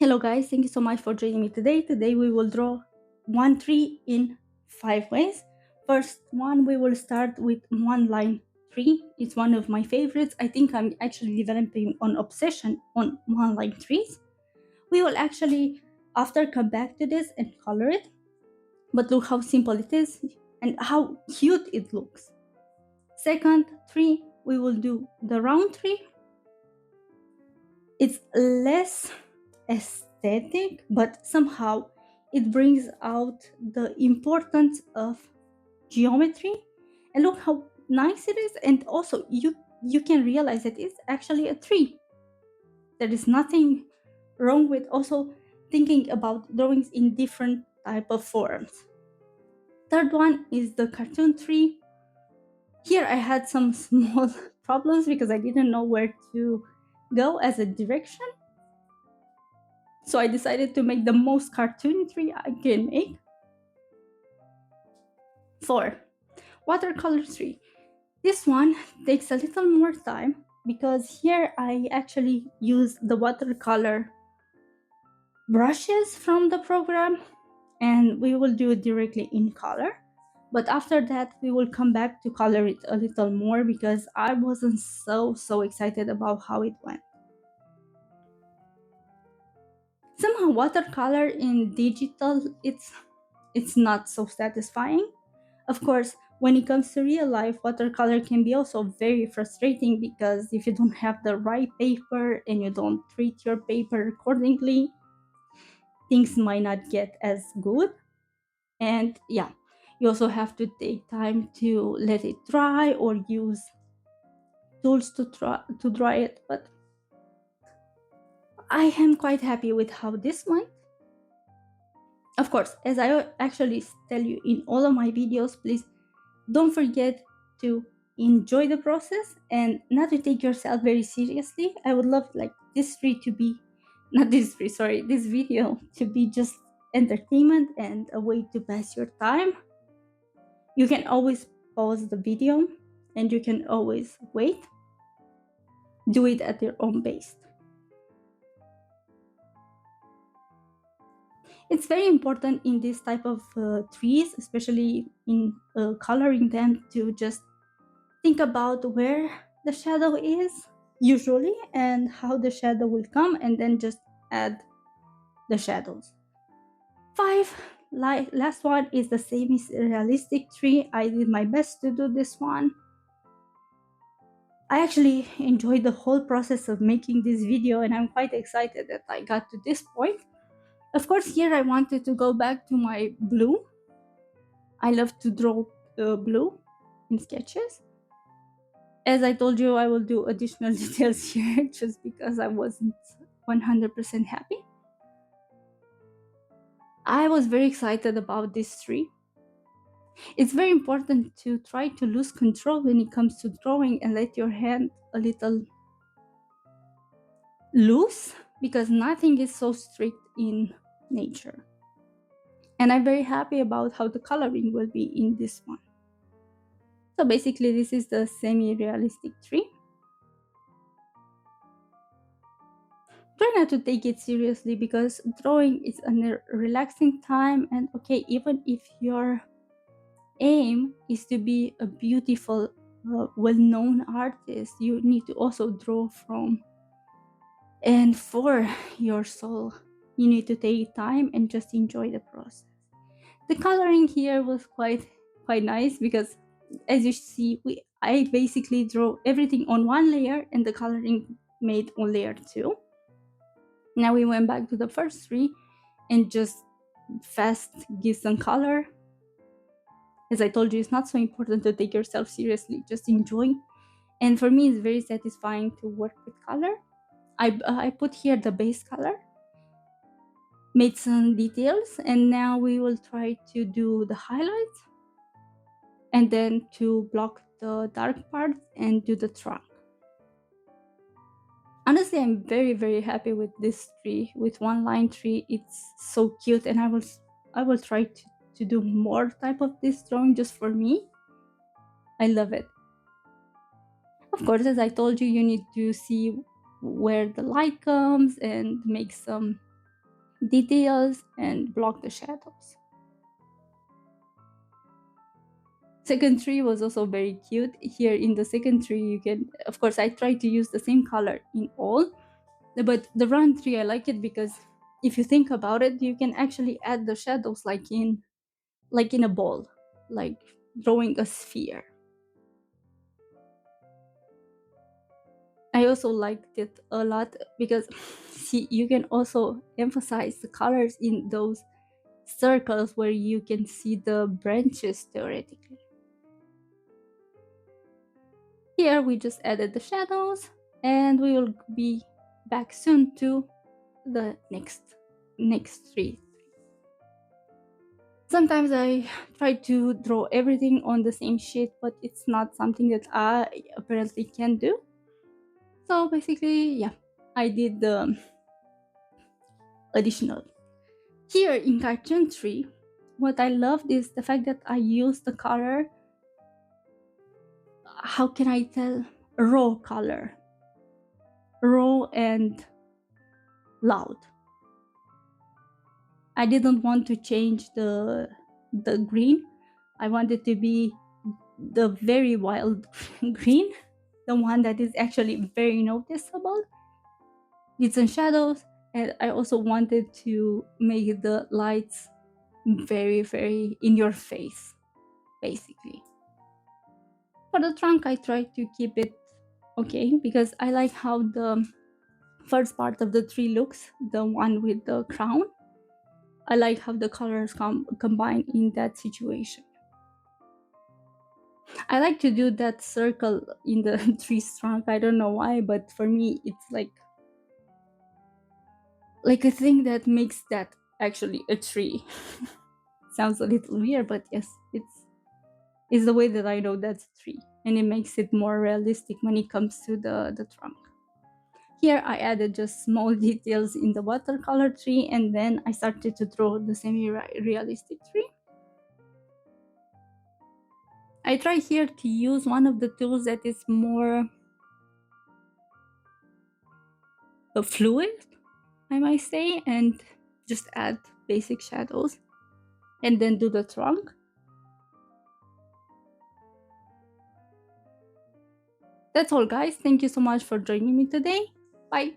Hello guys, thank you so much for joining me today. Today we will draw one tree in 5 ways. First one, we will start with one line tree. It's one of my favorites. I think I'm actually developing an obsession on one line trees. We will actually after come back to this and color it. But look how simple it is and how cute it looks. Second tree, we will do the round tree. It's less aesthetic, but somehow it brings out the importance of geometry. And look how nice it is. And also you can realize that it's actually a tree. There is nothing wrong with also thinking about drawings in different type of forms. Third one is the cartoon tree. Here I had some small problems because I didn't know where to go as a direction. So I decided to make the most cartoony tree I can make. 4. Watercolor tree. This one takes a little more time because here I actually use the watercolor brushes from the program and we will do it directly in color. But after that, we will come back to color it a little more because I wasn't so excited about how it went. Somehow watercolor in digital, it's not so satisfying. Of course, when it comes to real life, watercolor can be also very frustrating because if you don't have the right paper and you don't treat your paper accordingly, things might not get as good. And yeah, you also have to take time to let it dry or use tools to dry it. But I am quite happy with how this went. Of course, as I actually tell you in all of my videos, please don't forget to enjoy the process and not to take yourself very seriously. I would love like this tree to be not this tree, sorry, this video to be just entertainment and a way to pass your time. You can always pause the video and you can always wait. Do it at your own pace. It's very important in this type of trees, especially in coloring them, to just think about where the shadow is usually and how the shadow will come and then just add the shadows. 5, last one is the semi-realistic tree. I did my best to do this one. I actually enjoyed the whole process of making this video and I'm quite excited that I got to this point. Of course, here I wanted to go back to my blue. I love to draw blue in sketches. As I told you, I will do additional details here just because I wasn't 100% happy. I was very excited about this tree. It's very important to try to lose control when it comes to drawing and let your hand a little loose because nothing is so strict in nature. And I'm very happy about how the coloring will be in this one. So basically this is the semi-realistic tree. Try not to take it seriously because drawing is a relaxing time, and okay, even if your aim is to be a beautiful well-known artist, you need to also draw from and for your soul. You need to take time and just enjoy the process. The coloring here was quite nice because as you see, I basically draw everything on one layer and the coloring made on layer 2. Now we went back to the first tree and just fast give some color. As I told you, it's not so important to take yourself seriously, just enjoy. And for me, it's very satisfying to work with color. I put here the base color, made some details, and now we will try to do the highlights and then to block the dark parts and do the trunk. Honestly, I'm very happy with this tree, with one line tree. It's so cute and I will try to do more type of this drawing just for me. I love it. Of course, as I told you, you need to see where the light comes and make some details and block the shadows. Second tree was also very cute. Here in the second tree, you can, of course, I try to use the same color in all, but the round tree, I like it because if you think about it, you can actually add the shadows like in a ball, like drawing a sphere. I also liked it a lot because see, you can also emphasize the colors in those circles where you can see the branches theoretically. Here we just added the shadows, and we will be back soon to the next tree. Sometimes I try to draw everything on the same sheet, but it's not something that I apparently can do. So basically, yeah, I did the additional. Here in cartoon tree, what I loved is the fact that I used the color, how can I tell, raw color, raw and loud. I didn't want to change the green. I wanted to be the very wild green, the one that is actually very noticeable. Did some shadows, and I also wanted to make the lights very, very in your face, basically. For the trunk, I tried to keep it okay because I like how the first part of the tree looks, the one with the crown. I like how the colors combine in that situation. I like to do that circle in the tree's trunk. I don't know why, but for me, it's like a thing that makes that actually a tree. Sounds a little weird, but yes, it's the way that I know that's a tree, and it makes it more realistic when it comes to the trunk. Here I added just small details in the watercolor tree, and then I started to draw the semi-realistic tree. I try here to use one of the tools that is more fluid, I might say, and just add basic shadows and then do the trunk. That's all, guys. Thank you so much for joining me today. Bye.